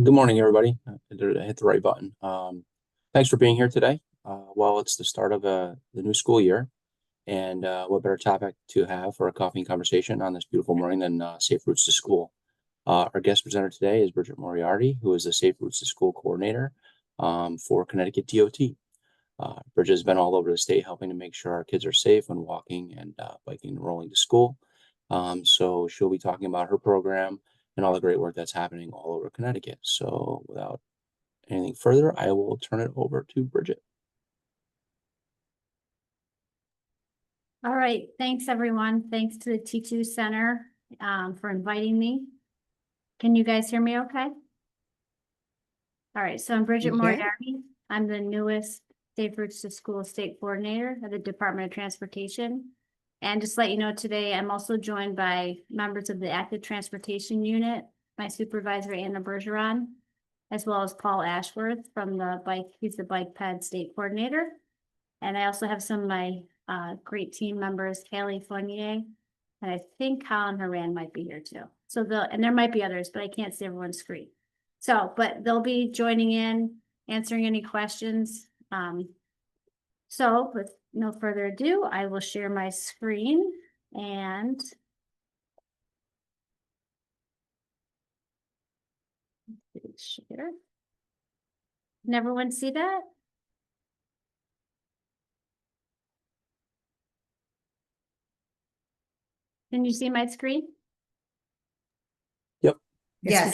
Good morning, everybody. I hit the right button. Thanks for being here today. Well, it's the start of the new school year, and what better topic to have for a coffee and conversation on this beautiful morning than Safe Routes to School? Our guest presenter today is Bridget Moriarty, who is the Safe Routes to School coordinator for Connecticut DOT. Bridget has been all over the state helping to make sure our kids are safe when walking and biking and rolling to school. So she'll be talking about her program and all the great work that's happening all over Connecticut. So without anything further, I will turn it over to Bridget. All right, thanks everyone. Thanks to the T2 Center for inviting me. Can you guys hear me okay? All right, so I'm Bridget Moriarty. I'm the newest Safe Routes to School State Coordinator of the Department of Transportation. And just to let you know, today I'm also joined by members of the Active Transportation Unit, my supervisor, Anna Bergeron, as well as Paul Ashworth from the he's the Bike Ped State Coordinator. And I also have some of my great team members, Haley Fournier, and I think Colin Horan might be here too. So and there might be others, but I can't see everyone's screen. So, but they'll be joining in, answering any questions. So with no further ado, I will share my screen and share. Can everyone see that? Can you see my screen? Yep. Yes.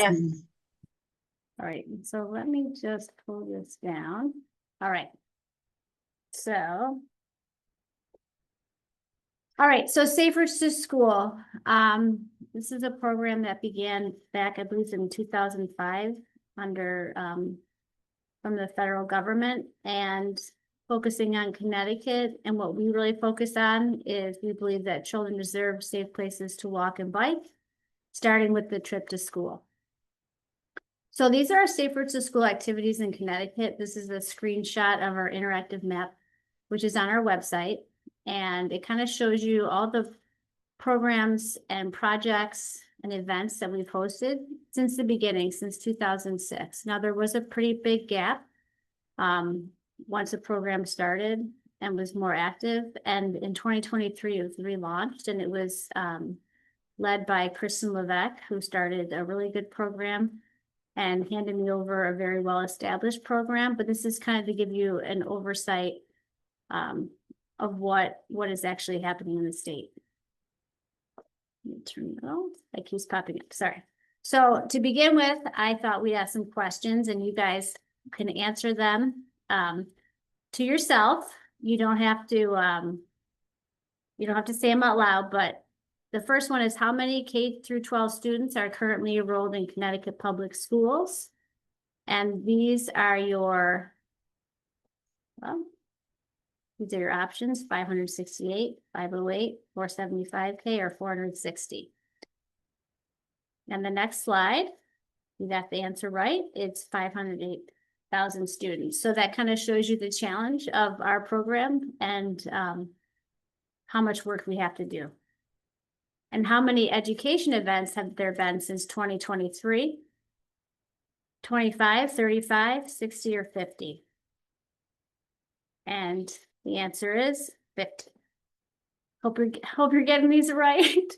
All right, so let me just pull this down. All right. So, all right, so Safe Routes to School. This is a program that began back, I believe, in 2005 under from the federal government and focusing on Connecticut. And what we really focus on is we believe that children deserve safe places to walk and bike, starting with the trip to school. So these are our Safe Routes to School activities in Connecticut. This is a screenshot of our interactive map, which is on our website. And it kind of shows you all the programs and projects and events that we've hosted since the beginning, since 2006. Now, there was a pretty big gap once the program started and was more active. And in 2023, it was relaunched, and it was led by Kristen Levesque, who started a really good program and handed me over a very well-established program. But this is kind of to give you an oversight of what is actually happening in the state. Let me turn it on. That keeps popping up. Sorry. So to begin with, I thought we'd ask some questions, and you guys can answer them to yourself. You don't have to say them out loud, but the first one is, how many K through 12 students are currently enrolled in Connecticut public schools? And these are your, well, these are your options: 568, 508, 475K, or 460. And the next slide, you got the answer right. It's 508,000 students. So that kind of shows you the challenge of our program and how much work we have to do. And how many education events have there been since 2023? 25, 35, 60, or 50? And the answer is 50. Hope you're getting these right.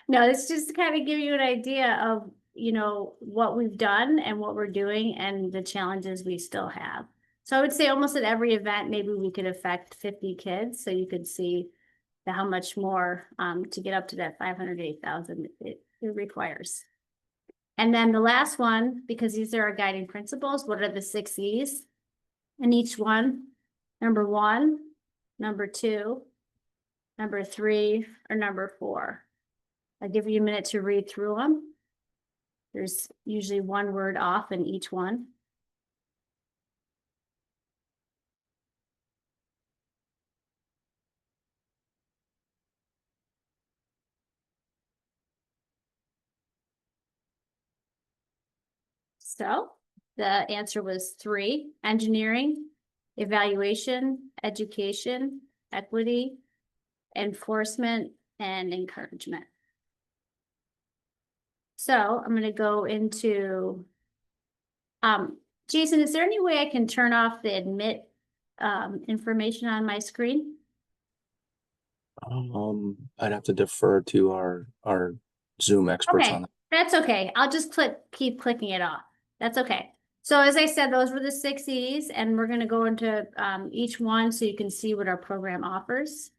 No, it's just to kind of give you an idea of, you know, what we've done and what we're doing and the challenges we still have. So I would say almost at every event, maybe we could affect 50 kids. So you could see how much more to get up to that 508,000 it requires. And then the last one, because these are our guiding principles, what are the 6 E's? And each one, number 1, number 2, number 3, or number 4. I'll give you a minute to read through them. There's usually one word off in each one. So the answer was 3: engineering, evaluation, education, equity, enforcement, and encouragement. So I'm going to go into Jason, is there any way I can turn off the admit information on my screen? I'd have to defer to our Zoom experts on Okay, that. that's okay. I'll just keep clicking it off. That's okay. So as I said, those were the 6 E's, and we're gonna go into each one so you can see what our program offers.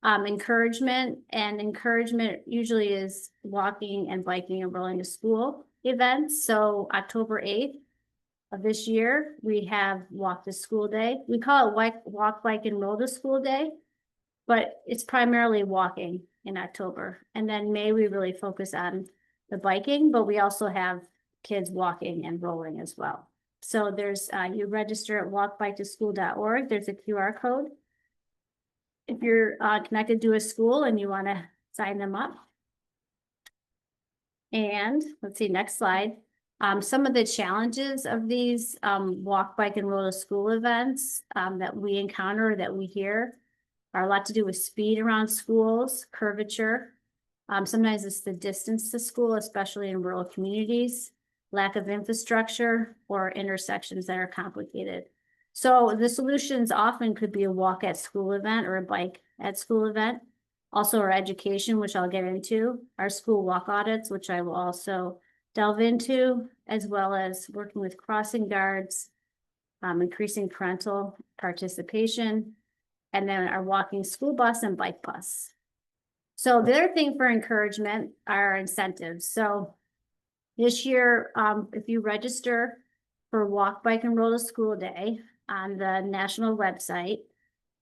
Encouragement usually is walking and biking and rolling to school events. So October 8th of this year, we have Walk to School Day. We call it Walk, Bike, and Roll to School Day, but it's primarily walking in October. And then May, we really focus on the biking, but we also have kids walking and rolling as well. So there's, you register at walkbiketoschool.org. There's a QR code. If you're connected to a school and you want to sign them up. And let's see, next slide. Some of the challenges of these walk, bike, and roll to school events that we encounter, that we hear, are a lot to do with speed around schools, curvature. Sometimes it's the distance to school, especially in rural communities, lack of infrastructure, or intersections that are complicated. So the solutions often could be a walk at school event or a bike at school event. Also our education, which I'll get into, our school walk audits, which I will also delve into, as well as working with crossing guards, increasing parental participation, and then our walking school bus and bike bus. So the other thing for encouragement are incentives. So this year, if you register for Walk, Bike, and Roll to School Day on the national website,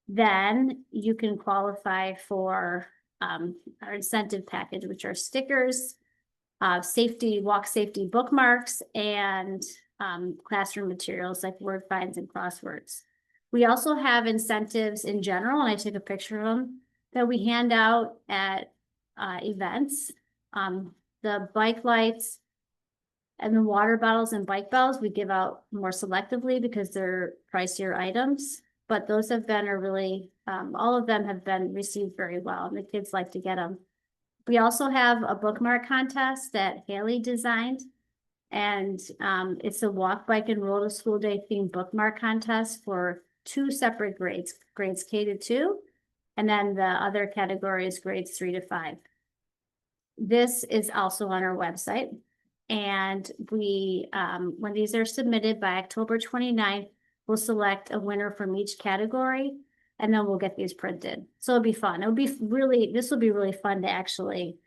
then you can qualify for our incentive package, which are stickers, walk safety bookmarks, and classroom materials like word finds and crosswords. We also have incentives in general, and I took a picture of them, that we hand out at events. The bike lights and the water bottles and bike bells we give out more selectively because they're pricier items, but those have been all of them have been received very well, and the kids like to get them. We also have a bookmark contest that Haley designed, and it's a walk, bike, and roll to school day themed bookmark contest for 2 separate grades K-2, and then the other category is grades 3 to 5. This is also on our website. And we, when these are submitted by October 29th, we'll select a winner from each category, and then we'll get these printed. So it'll be fun. This will be really fun to actually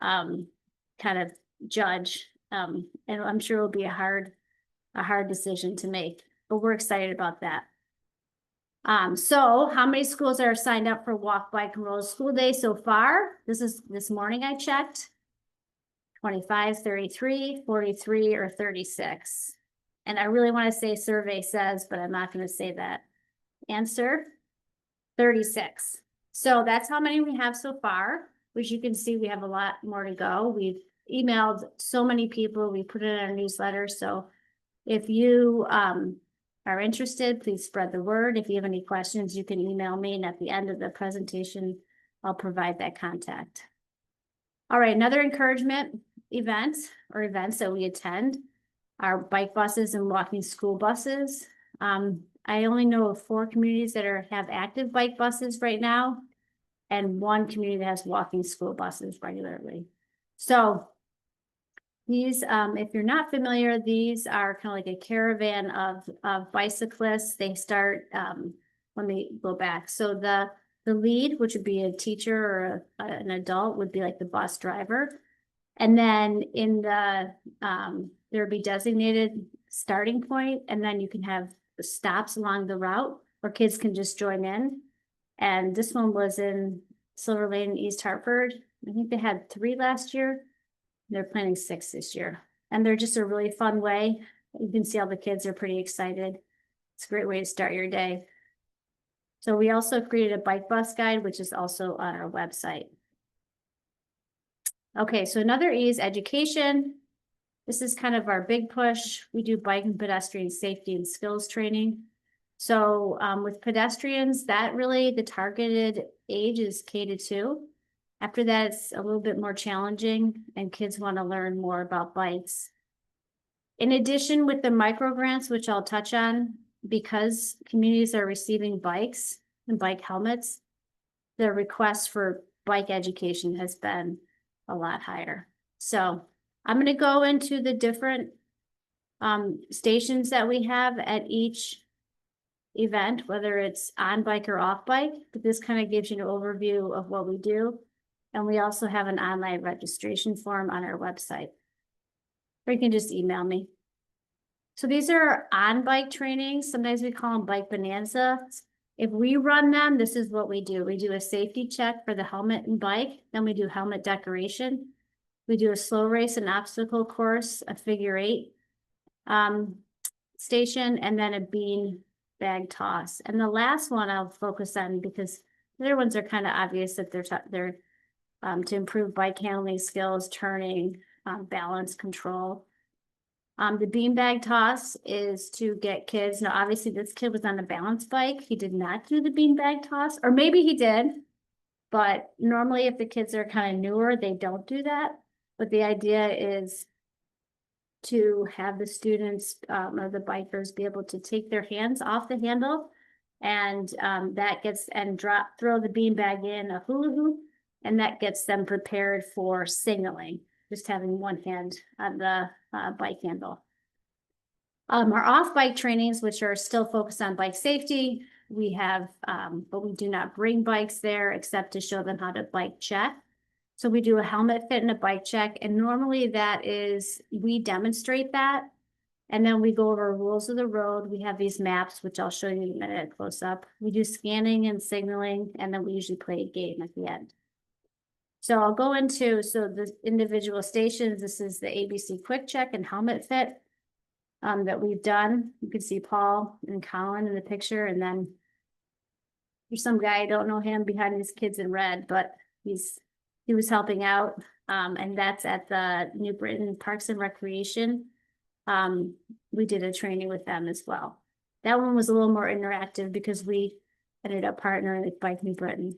kind of judge. And I'm sure it'll be a hard decision to make, but we're excited about that. So how many schools are signed up for Walk, Bike, and Roll School Day so far? This morning I checked. 25, 33, 43, or 36. And I really want to say survey says, but I'm not going to say that. Answer, 36. So that's how many we have so far, which you can see we have a lot more to go. We've emailed so many people. We put it in our newsletter. So if you are interested, please spread the word. If you have any questions, you can email me, and at the end of the presentation, I'll provide that contact. All right, another encouragement events that we attend are bike buses and walking school buses. I only know of 4 communities that have active bike buses right now, and 1 community that has walking school buses regularly. So these, if you're not familiar, these are kind of like a caravan of bicyclists. They start, let me go back. So the lead, which would be a teacher or an adult, would be like the bus driver. And then in the, there would be designated starting point, and then you can have stops along the route where kids can just join in. And this one was in Silver Lane in East Hartford. I think they had 3 last year. They're planning 6 this year. And they're just a really fun way. You can see all the kids are pretty excited. It's a great way to start your day. So we also created a bike bus guide, which is also on our website. Okay, so another E is education. This is kind of our big push. We do bike and pedestrian safety and skills training. So with pedestrians, that really the targeted age is K-2. After that, it's a little bit more challenging, and kids want to learn more about bikes. In addition, with the micro grants, which I'll touch on, because communities are receiving bikes and bike helmets, the request for bike education has been a lot higher. So I'm going to go into the different stations that we have at each event, whether it's on bike or off bike, but this kind of gives you an overview of what we do. And we also have an online registration form on our website, or you can just email me. So these are on bike trainings. Sometimes we call them bike bonanza. If we run them, this is what we do. We do a safety check for the helmet and bike. Then we do helmet decoration. We do a slow race and obstacle course, a figure 8 station, and then a bean bag toss. And the last one I'll focus on because the other ones are kind of obvious that they're to improve bike handling skills, turning, balance, control. The beanbag toss is to get kids. Now, obviously, this kid was on a balance bike. He did not do the beanbag toss, or maybe he did. But normally, if the kids are kind of newer, they don't do that. But the idea is to have the students or the bikers be able to take their hands off the handle, and throw the beanbag in a hula hoop, and that gets them prepared for signaling. Just having one hand on the bike handle. Our off-bike trainings, which are still focused on bike safety, we have, but we do not bring bikes there except to show them how to bike check. So we do a helmet fit and a bike check, and normally we demonstrate that, and then we go over rules of the road. We have these maps, which I'll show you in a minute close up. We do scanning and signaling, and then we usually play a game at the end. So I'll go into, the individual stations. This is the ABC Quick Check and Helmet Fit that we've done. You can see Paul and Colin in the picture, and then there's some guy, I don't know him, behind these kids in red, but he was helping out, and that's at the New Britain Parks and Recreation. We did a training with them as well. That one was a little more interactive because we ended up partnering with Bike New Britain.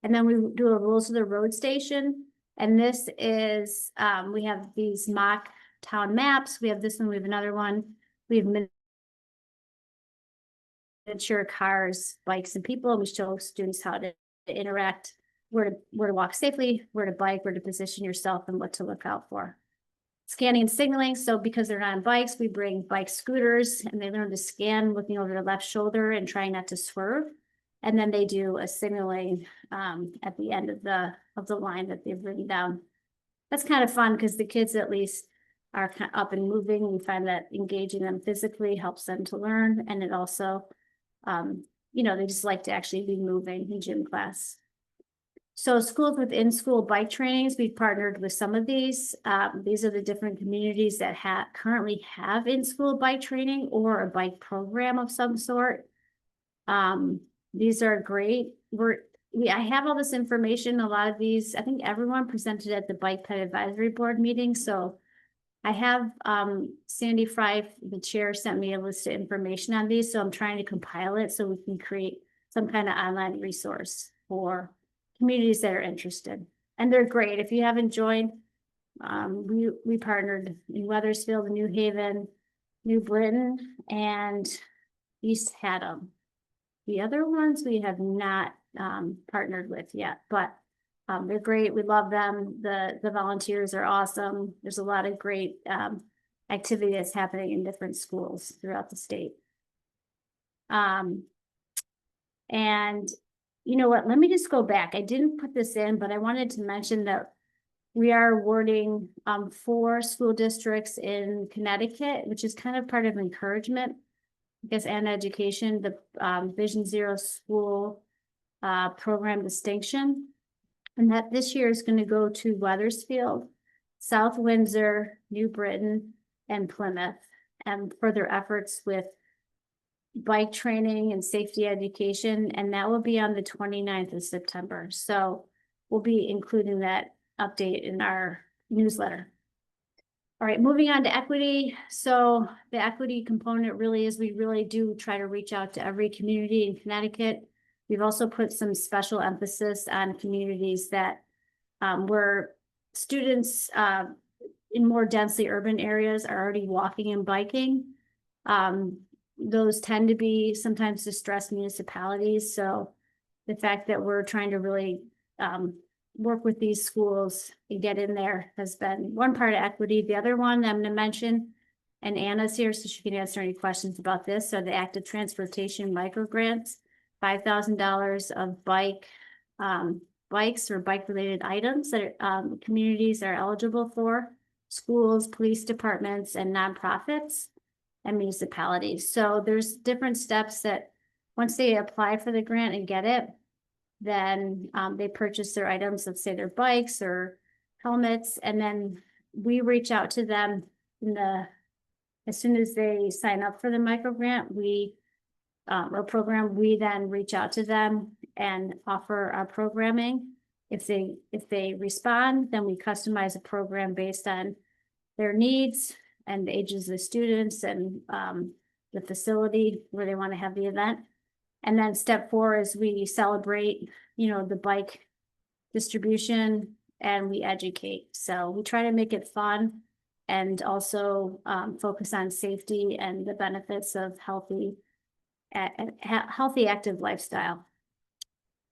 And then we do a rules of the road station. And this is, we have these mock town maps. We have this one, we have another one. We have miniature cars, bikes, and people. We show students how to interact, where to walk safely, where to bike, where to position yourself, and what to look out for. Scanning and signaling. So because they're not on bikes, we bring bike scooters, and they learn to scan looking over their left shoulder and trying not to swerve. And then they do a signaling at the end of the line that they've written down. That's kind of fun because the kids at least are kind of up and moving. We find that engaging them physically helps them to learn. And it also, they just like to actually be moving in gym class. So schools with in-school bike trainings, we've partnered with some of these. These are the different communities that currently have in-school bike training or a bike program of some sort. These are great. I have all this information. A lot of these, I think everyone presented at the Bike Ped Advisory Board meeting. So I have Sandy Fry, the chair, sent me a list of information on these. So I'm trying to compile it so we can create some kind of online resource for communities that are interested. And they're great. If you haven't joined, we partnered in Wethersfield, New Haven, New Britain, and East Haddam. The other ones we have not partnered with yet, but they're great. We love them. The volunteers are awesome. There's a lot of great activity that's happening in different schools throughout the state. And you know what? Let me just go back. I didn't put this in, but I wanted to mention that we are awarding 4 school districts in Connecticut, which is kind of part of encouragement, I guess, and education, the Vision Zero School Program Distinction. And that this year is going to go to Wethersfield, South Windsor, New Britain, and Plymouth, and for their efforts with bike training and safety education. And that will be on the 29th of September. So we'll be including that update in our newsletter. All right, moving on to equity. So the equity component really is, we really do try to reach out to every community in Connecticut. We've also put some special emphasis on communities that where students in more densely urban areas are already walking and biking. Those tend to be sometimes distressed municipalities. So the fact that we're trying to really work with these schools and get in there has been one part of equity. The other one I'm going to mention, and Anna's here so she can answer any questions about this. So the active transportation micro grants, $5,000 of bikes or bike related items that communities are eligible for, schools, police departments, and nonprofits and municipalities. So there's different steps that once they apply for the grant and get it, then they purchase their items, let's say their bikes or helmets, and then we reach out to them as soon as they sign up for the micro grant, or program, we then reach out to them and offer our programming. If they respond, then we customize a program based on their needs and the ages of the students and the facility where they want to have the event. And then step 4 is we celebrate, the bike distribution and we educate. So we try to make it fun and also focus on safety and the benefits of healthy active lifestyle.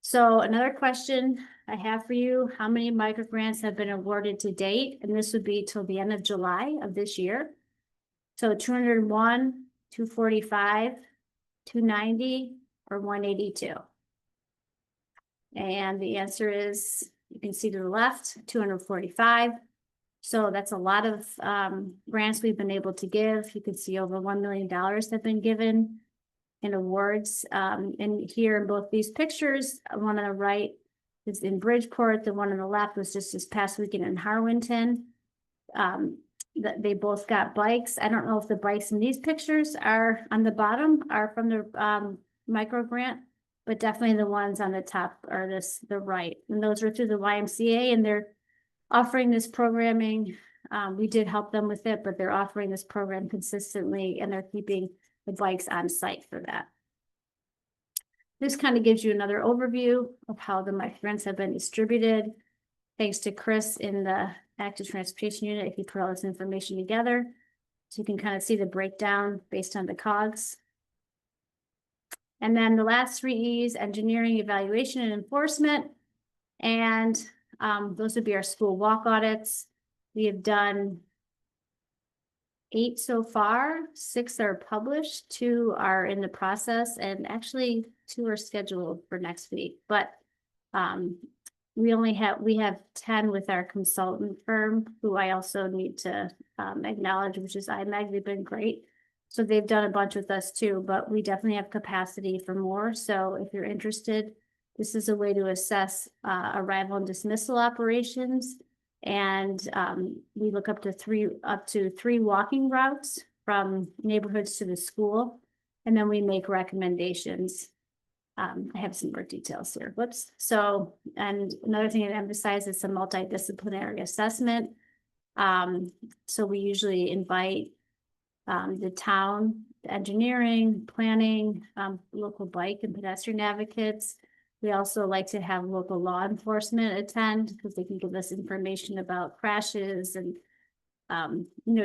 So another question I have for you, how many micro grants have been awarded to date? And this would be till the end of July of this year. So 201, 245, 290, or 182. And the answer is, you can see to the left, 245. So that's a lot of grants we've been able to give. You can see over $1 million have been given in awards. And here in both these pictures, one on the right is in Bridgeport. The one on the left was just this past weekend in Harwinton. They both got bikes. I don't know if the bikes in these pictures are on the bottom are from the micro grant, but definitely the ones on the top are the right. And those are through the YMCA, and they're offering this programming. We did help them with it, but they're offering this program consistently, and they're keeping the bikes on site for that. This kind of gives you another overview of how the micro grants have been distributed. Thanks to Chris in the active transportation unit, he put all this information together. So you can kind of see the breakdown based on the COGS. And then the last 3 E's, engineering, evaluation, and enforcement. And those would be our school walk audits. We have done 8 so far, 6 are published, 2 are in the process, and actually 2 are scheduled for next week. But we have 10 with our consultant firm, who I also need to acknowledge, which is IMAG. They've been great. So they've done a bunch with us too, but we definitely have capacity for more. So if you're interested, this is a way to assess arrival and dismissal operations. And we look up to three walking routes from neighborhoods to the school. And then we make recommendations. I have some more details here. Whoops. So, and another thing to emphasize is a multidisciplinary assessment. So we usually invite the town, the engineering, planning, local bike and pedestrian advocates. We also like to have local law enforcement attend because they can give us information about crashes and,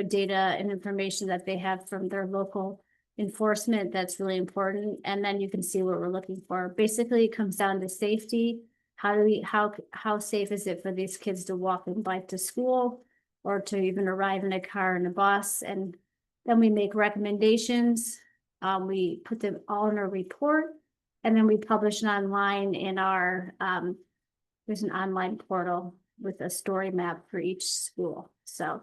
data and information that they have from their local enforcement. That's really important. And then you can see what we're looking for. Basically, it comes down to safety. How safe is it for these kids to walk and bike to school or to even arrive in a car and a bus? And then we make recommendations. We put them all in a report, and then we publish it online in our, there's an online portal with a story map for each school. So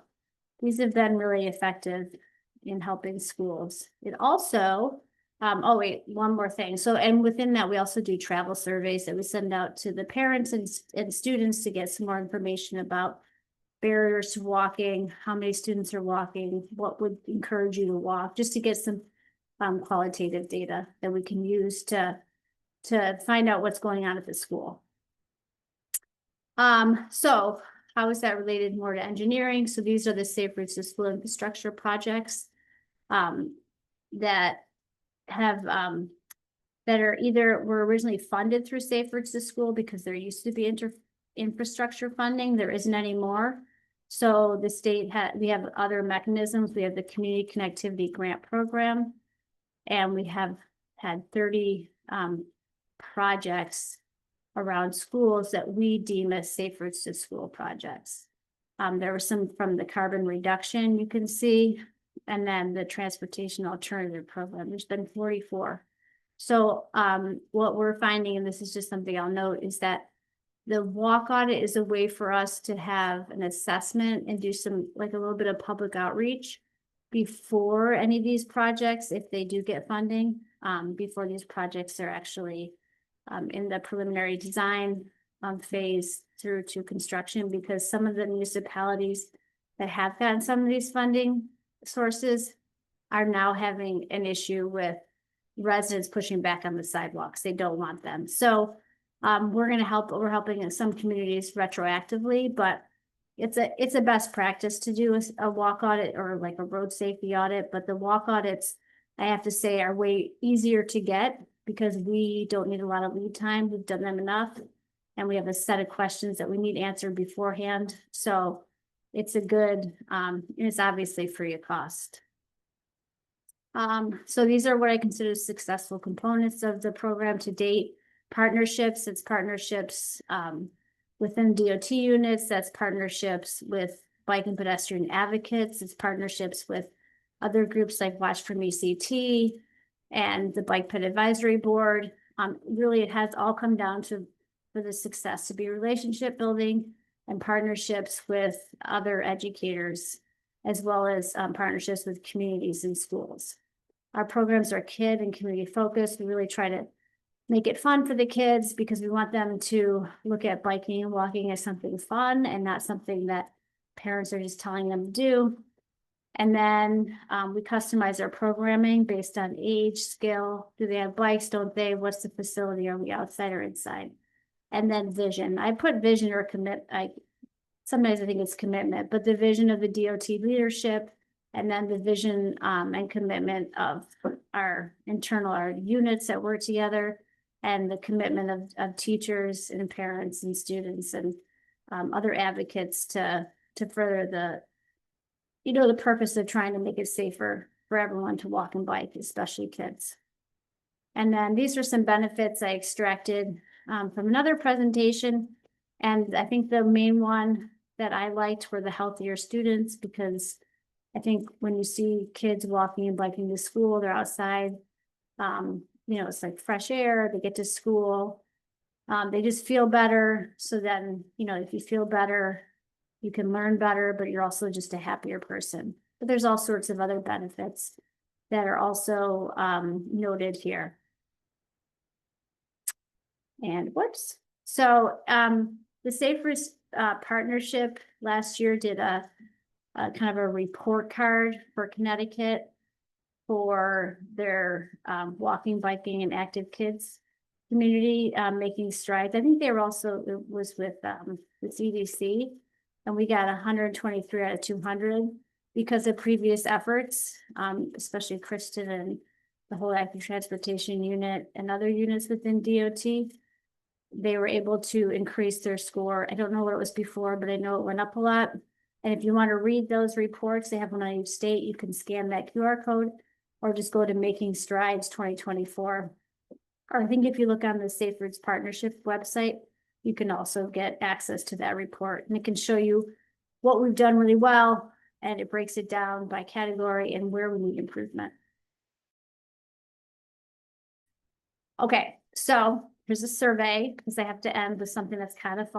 these have been really effective in helping schools. It also, oh wait, one more thing. So, and within that, we also do travel surveys that we send out to the parents and students to get some more information about barriers to walking, how many students are walking, what would encourage you to walk, just to get some qualitative data that we can use to find out what's going on at the school. So how is that related more to engineering? So these are the Safe Routes to School infrastructure projects that have that are either were originally funded through Safe Routes to School because there used to be infrastructure funding. There isn't anymore. So the state we have other mechanisms. We have the Community Connectivity Grant Program, and we have had 30 projects around schools that we deem as safe routes to school projects. There were some from the carbon reduction you can see, and then the transportation alternative program. There's been 44. So what we're finding, and this is just something I'll note, is that the walk audit is a way for us to have an assessment and do some, like a little bit of public outreach before any of these projects, if they do get funding, before these projects are actually in the preliminary design phase through to construction, because some of the municipalities that have gotten some of these funding sources are now having an issue with residents pushing back on the sidewalks. They don't want them. So we're helping in some communities retroactively, but it's a best practice to do a walk audit or like a road safety audit. But the walk audits, I have to say, are way easier to get because we don't need a lot of lead time. We've done them enough. And we have a set of questions that we need answered beforehand. So it's a good, it's obviously free of cost. So these are what I consider successful components of the program to date. Partnerships, it's partnerships within DOT units, that's partnerships with bike and pedestrian advocates, it's partnerships with other groups like Watch From ECT and the Bike Ped Advisory Board. Really, it has all come down to, for the success to be relationship building and partnerships with other educators, as well as partnerships with communities and schools. Our programs are kid and community focused. We really try to make it fun for the kids because we want them to look at biking and walking as something fun and not something that parents are just telling them to do. And then we customize our programming based on age, skill. Do they have bikes? Don't they? What's the facility? Are we outside or inside? And then vision. I put vision or commit. Sometimes I think it's commitment, but the vision of the DOT leadership, and then the vision and commitment of our units that work together, and the commitment of teachers and parents and students and other advocates to further the purpose of trying to make it safer for everyone to walk and bike, especially kids. And then these are some benefits I extracted from another presentation. And I think the main one that I liked were the healthier students, because I think when you see kids walking and biking to school, they're outside, it's like fresh air, they get to school, they just feel better. So then, if you feel better, you can learn better, but you're also just a happier person. But there's all sorts of other benefits that are also noted here. And whoops. So the Safe Routes Partnership last year did a kind of a report card for Connecticut for their walking, biking, and active kids community making strides. I think they were also, it was with the CDC, and we got 123 out of 200 because of previous efforts, especially Kristen and the whole active transportation unit and other units within DOT. They were able to increase their score. I don't know what it was before, but I know it went up a lot. And if you want to read those reports, they have one on each state. You can scan that QR code or just go to Making Strides 2024. Or I think if you look on the Safe Routes Partnership website, you can also get access to that report. And it can show you what we've done really well, and it breaks it down by category and where we need improvement. Okay, so here's a survey, because I have to end with something that's kind of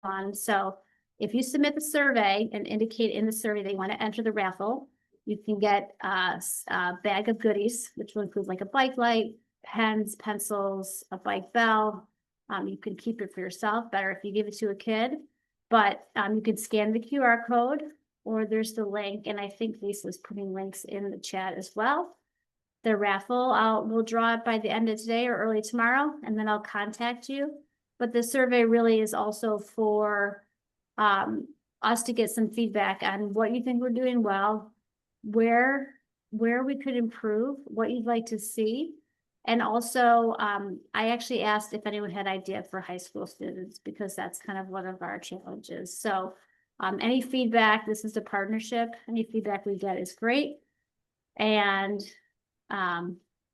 fun. So if you submit the survey and indicate in the survey they want to enter the raffle, you can get a bag of goodies, which will include like a bike light, pens, pencils, a bike bell. You can keep it for yourself. Better if you give it to a kid, but you can scan the QR code, or there's the link. And I think Lisa's putting links in the chat as well. The raffle, we'll draw it by the end of today or early tomorrow, and then I'll contact you. But the survey really is also for us to get some feedback on what you think we're doing well, where we could improve, what you'd like to see. And also, I actually asked if anyone had idea for high school students, because that's kind of one of our challenges. So Any feedback, this is a partnership. Any feedback we get is great. And,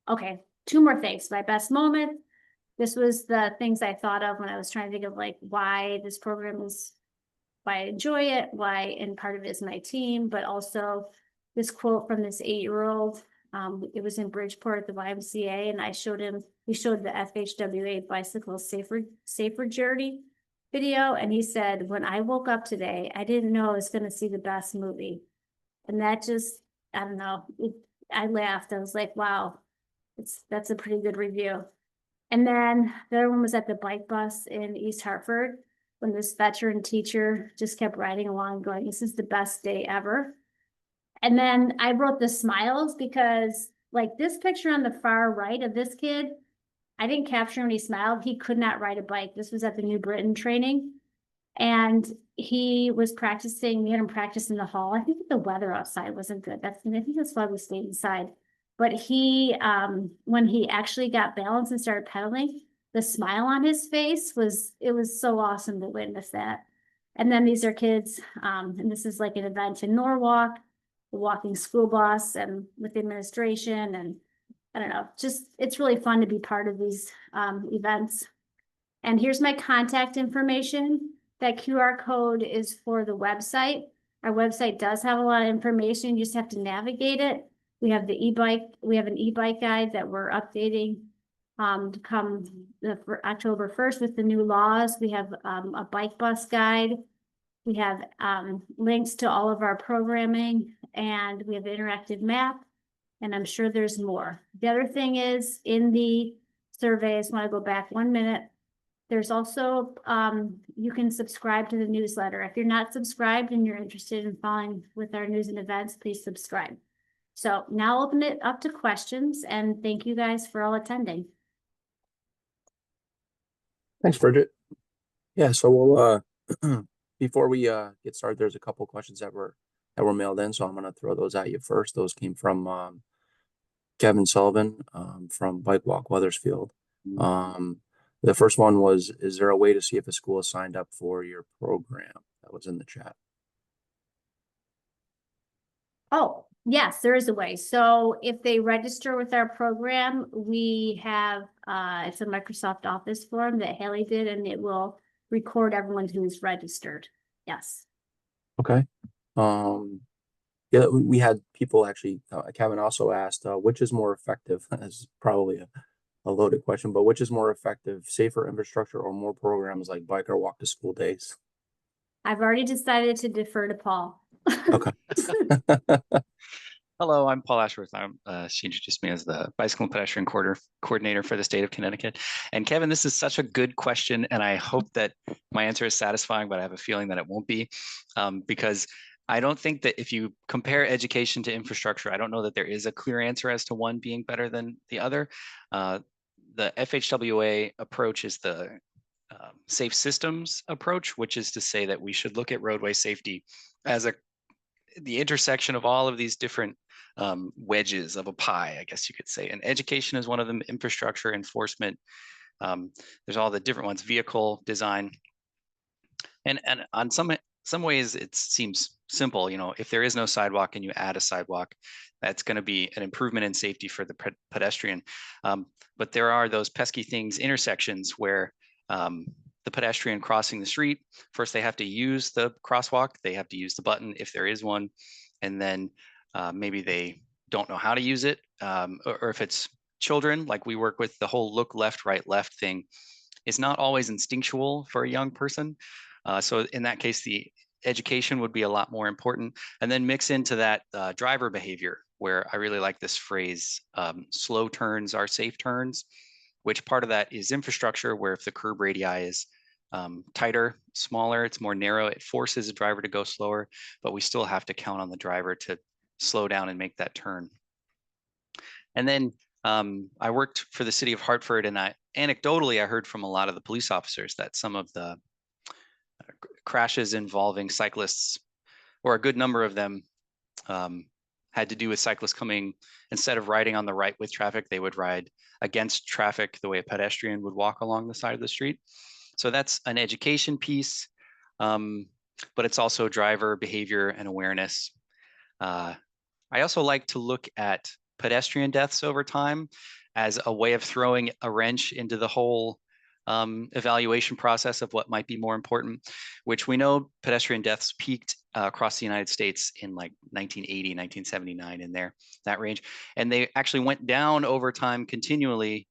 okay, two more things. My best moment. This was the things I thought of when I was trying to think of like why this program is, why I enjoy it, why, and part of it is my team, but also this quote from this 8-year-old. It was in Bridgeport at the YMCA, and we showed the FHWA bicycle safer journey video, and he said, when I woke up today, I didn't know I was going to see the best movie. And that just, I don't know, I laughed. I was like, wow, that's a pretty good review. And then the other one was at the bike bus in East Hartford, when this veteran teacher just kept riding along going, this is the best day ever. And then I wrote the smiles because like this picture on the far right of this kid, I didn't capture when he smiled. He could not ride a bike. This was at the New Britain training. And he was practicing, we had him practice in the hall. I think the weather outside wasn't good. I think that's why we stayed inside. But he, when he actually got balance and started pedaling, the smile on his face it was so awesome to witness that. And then these are kids, and this is like an event in Norwalk, the walking school bus and with the administration, and I don't know, just, it's really fun to be part of these events. And here's my contact information. That QR code is for the website. Our website does have a lot of information. You just have to navigate it. We have the e-bike, we have an e-bike guide that we're updating to come for October 1st with the new laws. We have a bike bus guide. We have links to all of our programming, and we have an interactive map, and I'm sure there's more. The other thing is in the survey, I just want to go back 1 minute. There's also, you can subscribe to the newsletter. If you're not subscribed and you're interested in following with our news and events, please subscribe. So now I'll open it up to questions, and thank you guys for all attending. Thanks, Bridget. Yeah, so we'll before we get started, there's a couple questions that were mailed in, so I'm going to throw those at you first. Those came from Kevin Sullivan from Bike Walk Weathersfield. The first one was, is there a way to see if a school is signed up for your program? That was in the chat. Oh, yes, there is a way. So if they register with our program, we have, it's a Microsoft Office form that Haley did, and it will record everyone who's registered. Yes. Okay. Yeah, we had people actually, Kevin also asked, which is more effective? That's probably a loaded question, but which is more effective, safer infrastructure or more programs like bike or walk to school days? I've already decided to defer to Paul. Okay. Hello, I'm Paul Ashworth. She introduced me as the bicycle and pedestrian coordinator for the state of Connecticut. And Kevin, this is such a good question, and I hope that my answer is satisfying, but I have a feeling that it won't be, because I don't think that if you compare education to infrastructure, I don't know that there is a clear answer as to one being better than the other. The FHWA approach is the safe systems approach, which is to say that we should look at roadway safety as the intersection of all of these different wedges of a pie, I guess you could say. And education is one of them, infrastructure, enforcement. There's all the different ones, vehicle design. And on some ways it seems simple. You know, if there is no sidewalk and you add a sidewalk, that's going to be an improvement in safety for the pedestrian. But there are those pesky things, intersections where the pedestrian crossing the street, first they have to use the crosswalk, they have to use the button if there is one, and then maybe they don't know how to use it, or if it's children, like we work with, the whole look left, right, left thing is not always instinctual for a young person. So in that case, the education would be a lot more important. And then mix into that driver behavior, where I really like this phrase, slow turns are safe turns, which part of that is infrastructure, where if the curb radii is tighter, smaller, it's more narrow, it forces a driver to go slower, but we still have to count on the driver to slow down and make that turn. And then I worked for the city of Hartford, and anecdotally, I heard from a lot of the police officers that some of the crashes involving cyclists, or a good number of them, had to do with cyclists coming, instead of riding on the right with traffic, they would ride against traffic the way a pedestrian would walk along the side of the street. So that's an education piece. but it's also driver behavior and awareness. I also like to look at pedestrian deaths over time as a way of throwing a wrench into the whole evaluation process of what might be more important, which we know pedestrian deaths peaked across the United States in like 1980, 1979 in that range. And they actually went down over time continually,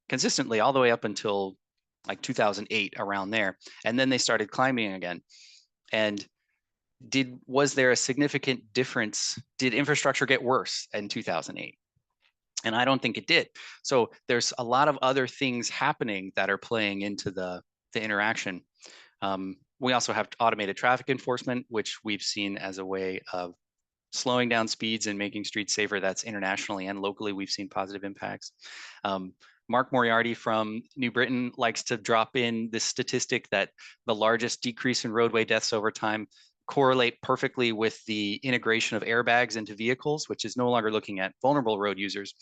consistently all the way up until like 2008, around there. And then they started climbing again. And was there a significant difference? Did infrastructure get worse in 2008? And I don't think it did. So there's a lot of other things happening that are playing into the interaction. We also have automated traffic enforcement, which we've seen as a way of slowing down speeds and making streets safer. That's internationally and locally, we've seen positive impacts. Mark Moriarty from New Britain likes to drop in this statistic that the largest decrease in roadway deaths over time correlate perfectly with the integration of airbags into vehicles, which is no longer looking at vulnerable road users.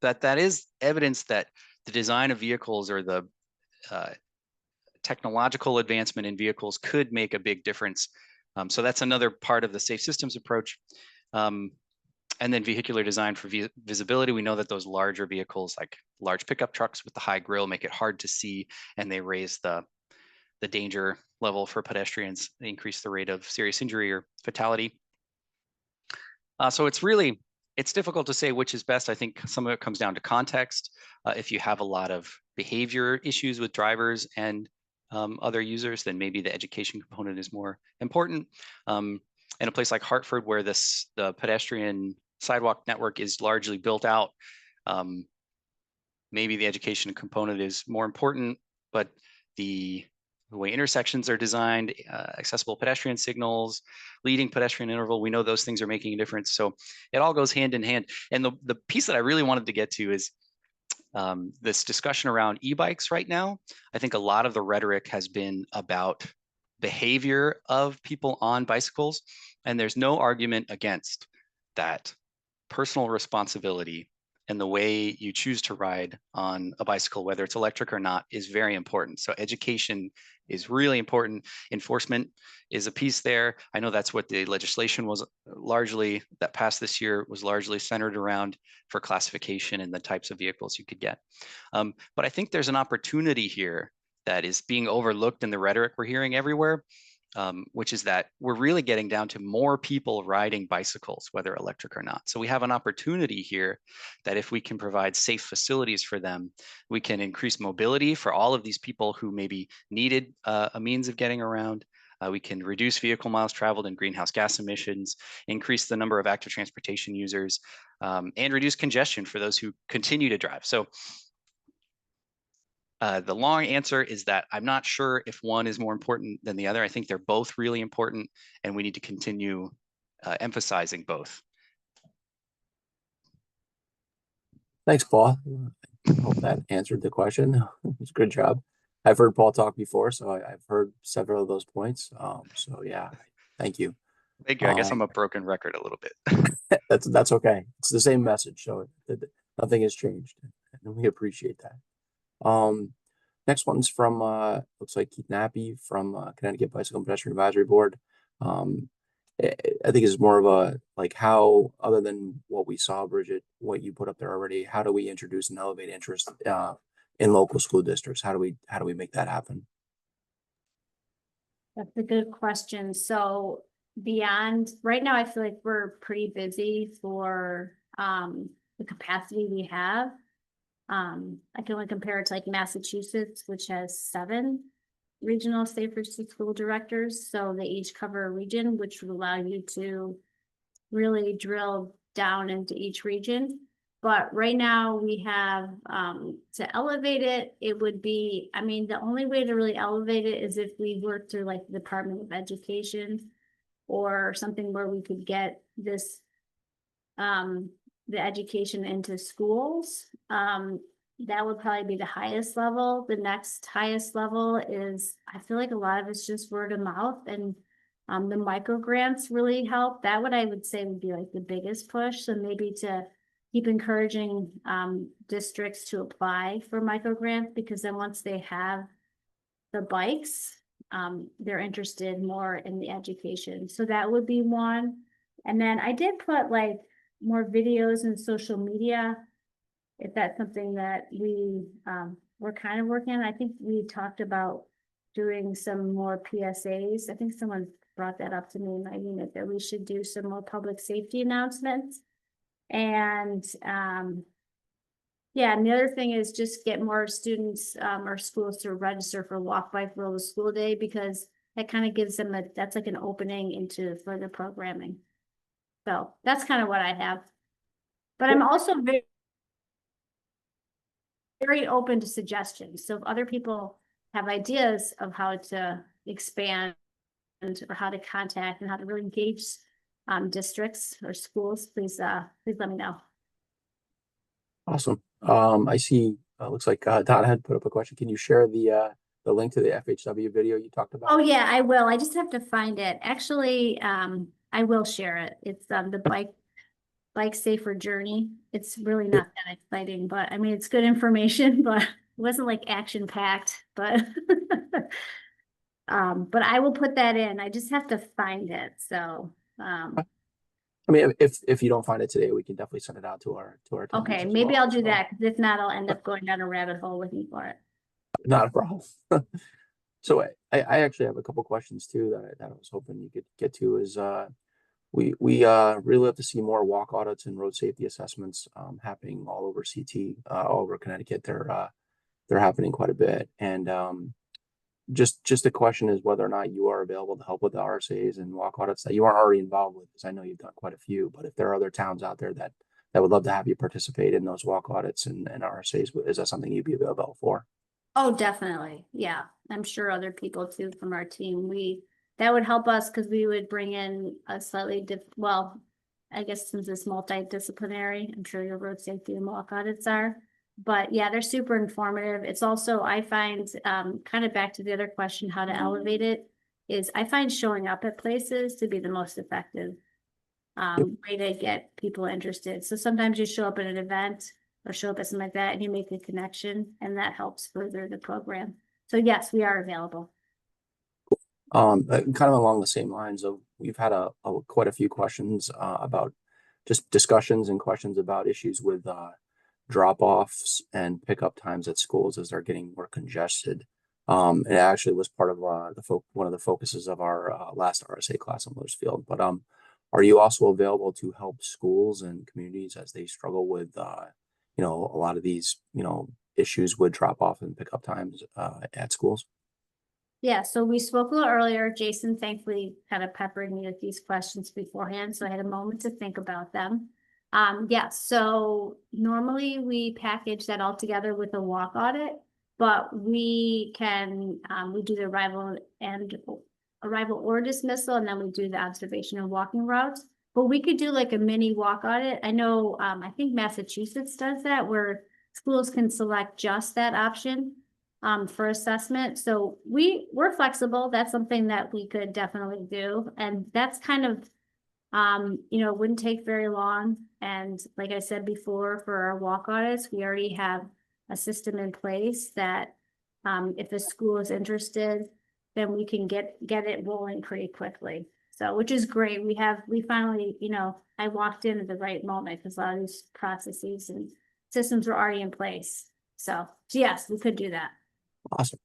That is evidence that the design of vehicles or the technological advancement in vehicles could make a big difference. So that's another part of the safe systems approach. And then vehicular design for visibility. We know that those larger vehicles, like large pickup trucks with the high grille, make it hard to see, and they raise the danger level for pedestrians. They increase the rate of serious injury or fatality. So it's difficult to say which is best. I think some of it comes down to context. If you have a lot of behavior issues with drivers and other users, then maybe the education component is more important. In a place like Hartford, where the pedestrian sidewalk network is largely built out, maybe the education component is more important, but the way intersections are designed, accessible pedestrian signals, leading pedestrian interval, we know those things are making a difference. So it all goes hand in hand. And the piece that I really wanted to get to is this discussion around e-bikes right now. I think a lot of the rhetoric has been about behavior of people on bicycles, and there's no argument against that. Personal responsibility and the way you choose to ride on a bicycle, whether it's electric or not, is very important. So education is really important. Enforcement is a piece there. I know that's what the legislation was largely, that passed this year, was largely centered around for classification and the types of vehicles you could get. But I think there's an opportunity here that is being overlooked in the rhetoric we're hearing everywhere, which is that we're really getting down to more people riding bicycles, whether electric or not. So we have an opportunity here that if we can provide safe facilities for them, we can increase mobility for all of these people who maybe needed a means of getting around. We can reduce vehicle miles traveled and greenhouse gas emissions, increase the number of active transportation users, and reduce congestion for those who continue to drive. So the long answer is that I'm not sure if one is more important than the other. I think they're both really important, and we need to continue emphasizing both. Thanks, Paul. I hope that answered the question. It was a good job. I've heard Paul talk before, so I've heard several of those points. So yeah, thank you. Thank you. I guess I'm a broken record a little bit. That's okay. It's the same message, so nothing has changed, and we appreciate that. Next one's from looks like Keith Nappy from Connecticut Bicycle and Pedestrian Advisory Board. I think it's more of a like how, other than what we saw, Bridget, what you put up there already, how do we introduce and elevate interest in local school districts? How do we make that happen? That's a good question. So beyond right now, I feel like we're pretty busy for the capacity we have. I can only compare it to like Massachusetts, which has 7 regional safer school directors. So they each cover a region, which would allow you to really drill down into each region. But right now we have, to elevate it, it would be, I mean, the only way to really elevate it is if we work through like the Department of Education or something where we could get this, the education into schools. That would probably be the highest level. The next highest level is, I feel like a lot of it's just word of mouth, and the micro grants really help. That I would say would be like the biggest push. So maybe to keep encouraging districts to apply for micro grants, because then once they have the bikes, they're interested more in the education. So that would be one. And then I did put like more videos in social media, if that's something that we're kind of working on. I think we talked about doing some more PSAs. I think someone brought that up to me in my unit, that we should do some more public safety announcements. And yeah, and the other thing is just get more students or schools to register for Walk Bike Roll the School Day, because that kind of gives them that's like an opening into further programming. So that's kind of what I have. But I'm also very open to suggestions. So if other people have ideas of how to expand or how to contact and how to really engage districts or schools, please let me know. Awesome. I see, looks like Donna had put up a question. Can you share the link to the FHW video you talked about? Oh yeah, I will. I just have to find it. Actually, I will share it. It's the bike safer journey. It's really not that exciting, but I mean, it's good information, but it wasn't like action packed, but but I will put that in. I just have to find it. So I mean, if you don't find it today, we can definitely send it out to our attendees okay, as maybe well. I'll do So, that, because if not, I'll end up going down a rabbit hole looking for it. not a problem. So I actually have a couple questions too that I was hoping you could get to. Is we really love to see more walk audits and road safety assessments happening all over CT, all over Connecticut. They're happening quite a bit, and just the question is whether or not you are available to help with the RSAs and walk audits that you aren't already involved with, because I know you've done quite a few. But if there are other towns out there that would love to have you participate in those walk audits and RSAs, is that something you'd be available for? Oh, definitely. Yeah. I'm sure other people too from our team. That would help us, because we would bring in a slightly well, I guess since it's multidisciplinary, I'm sure your road safety and walk audits are. But yeah, they're super informative. It's also, I find, kind of back to the other question, how to elevate it, is I find showing up at places to be the most effective way to get people interested. So sometimes you show up at an event or show up at something like that, and you make a connection, and that helps further the program. So yes, we are available. Kind of along the same lines of, we've had quite a few questions about just discussions and questions about issues with drop-offs and pickup times at schools as they're getting more congested. It actually was part of one of the focuses of our last RSA class on Litchfield. But are you also available to help schools and communities as they struggle with a lot of these issues with drop-off and pickup times at schools? Yeah, so we spoke a little earlier. Jason thankfully kind of peppered me with these questions beforehand, so I had a moment to think about them. Yeah, so normally we package that all together with a walk audit, but we do the arrival or dismissal, and then we do the observation and walking routes. But we could do like a mini walk audit. I know, I think Massachusetts does that, where schools can select just that option for assessment. So we're flexible. That's something that we could definitely do. And that's kind of, wouldn't take very long. And like I said before, for our walk audits, we already have a system in place that if a school is interested, then we can get it rolling pretty quickly. So, which is great. We finally, I walked in at the right moment, because a lot of these processes and systems were already in place. So yes, we could do that. Awesome.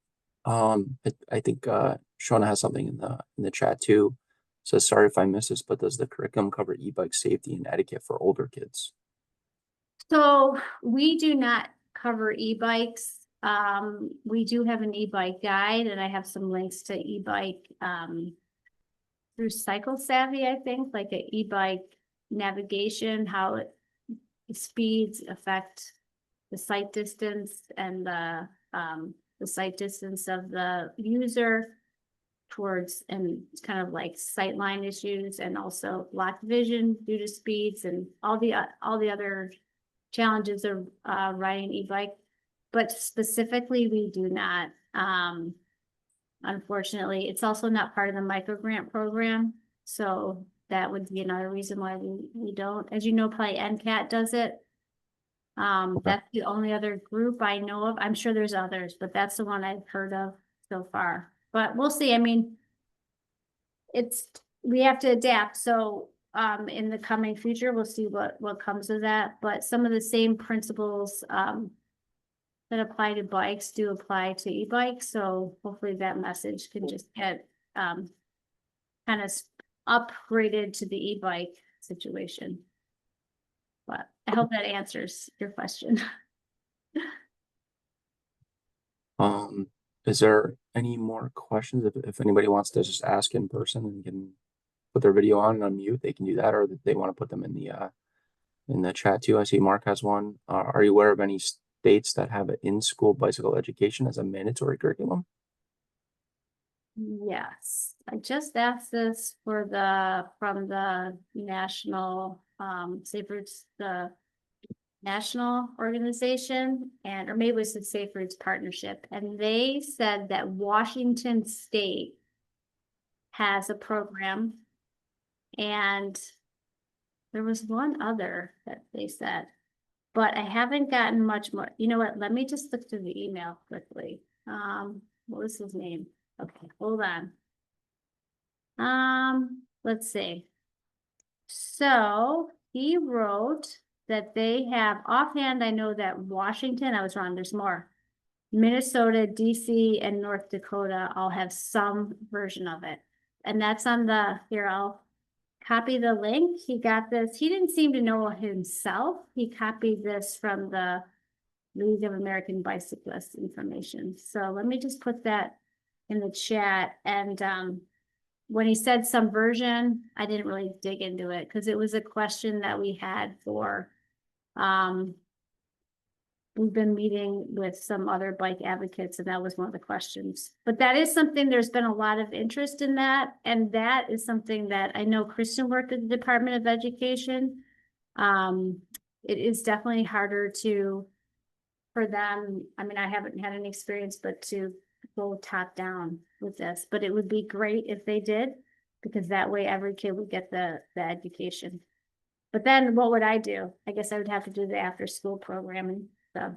I think Shauna has something in the chat too. Says, sorry if I missed this, but does the curriculum cover e-bike safety and etiquette for older kids? So we do not cover e-bikes. We do have an e-bike guide, and I have some links to e-bike through Cycle Savvy, I think, like an e-bike navigation, how speeds affect the sight distance and the sight distance of the user towards, and it's kind of like sight line issues, and also blocked vision due to speeds and all the other challenges of riding e-bike. But specifically, we do not. Unfortunately, it's also not part of the microgrant program, so that would be another reason why we don't. As you know, probably NCAT does it. That's the only other group I know of. I'm sure there's others, but that's the one I've heard of so far. but we'll see. I mean, we have to adapt. So, in the coming future, we'll see what comes of that. But some of the same principles, that apply to bikes do apply to e-bikes. So hopefully that message can just get, kind of upgraded to the e-bike situation. But I hope that answers your question. Is there any more questions? If anybody wants to just ask in person and can put their video on and unmute, they can do that, or if they want to put them in the chat too. I see Mark has one. Are you aware of any states that have an in-school bicycle education as a mandatory curriculum? Yes, I just asked this from the national, Safe Routes, the national organization, or maybe it was the Safe Routes Partnership, and they said that Washington State has a program, and there was one other that they said, but I haven't gotten much more. You know what? Let me just look through the email quickly. What was his name? Okay, hold on. Let's see. So he wrote that they have offhand, I know that Washington, I was wrong, there's more. Minnesota, DC, and North Dakota all have some version of it. And that's on here, I'll copy the link. He got this. He didn't seem to know himself. He copied this from the League of American Bicyclists information. So let me just put that in the chat. And when he said some version, I didn't really dig into it because it was a question that we had for, we've been meeting with some other bike advocates, and that was one of the questions. But that is something, there's been a lot of interest in that. And that is something that I know Kristen worked at the Department of Education. It is definitely harder for them. I mean, I haven't had any experience, but to go top down with this, but it would be great if they did, because that way every kid would get the education. But then what would I do? I guess I would have to do the after school programming. So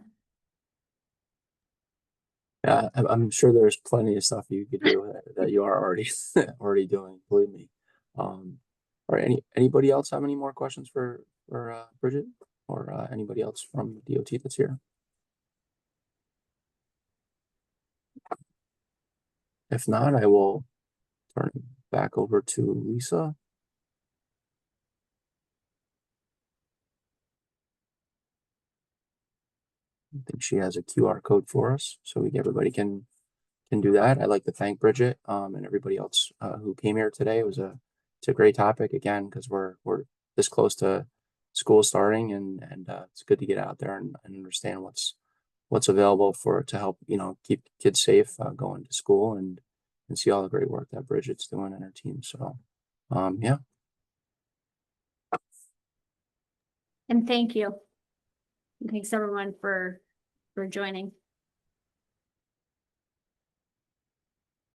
Yeah, I'm sure there's plenty of stuff you could do that you are already doing, believe me. All right, anybody else have any more questions for Bridget, or anybody else from DOT that's here? If not, I will turn it back over to Lisa. I think she has a QR code for us, so everybody can do that. I'd like to thank Bridget and everybody else who came here today. It's a great topic again, because we're this close to school starting, and it's good to get out there and understand what's available to help keep kids safe going to school, and see all the great work that Bridget's doing and her team. So yeah. And thank you. Thanks everyone for joining.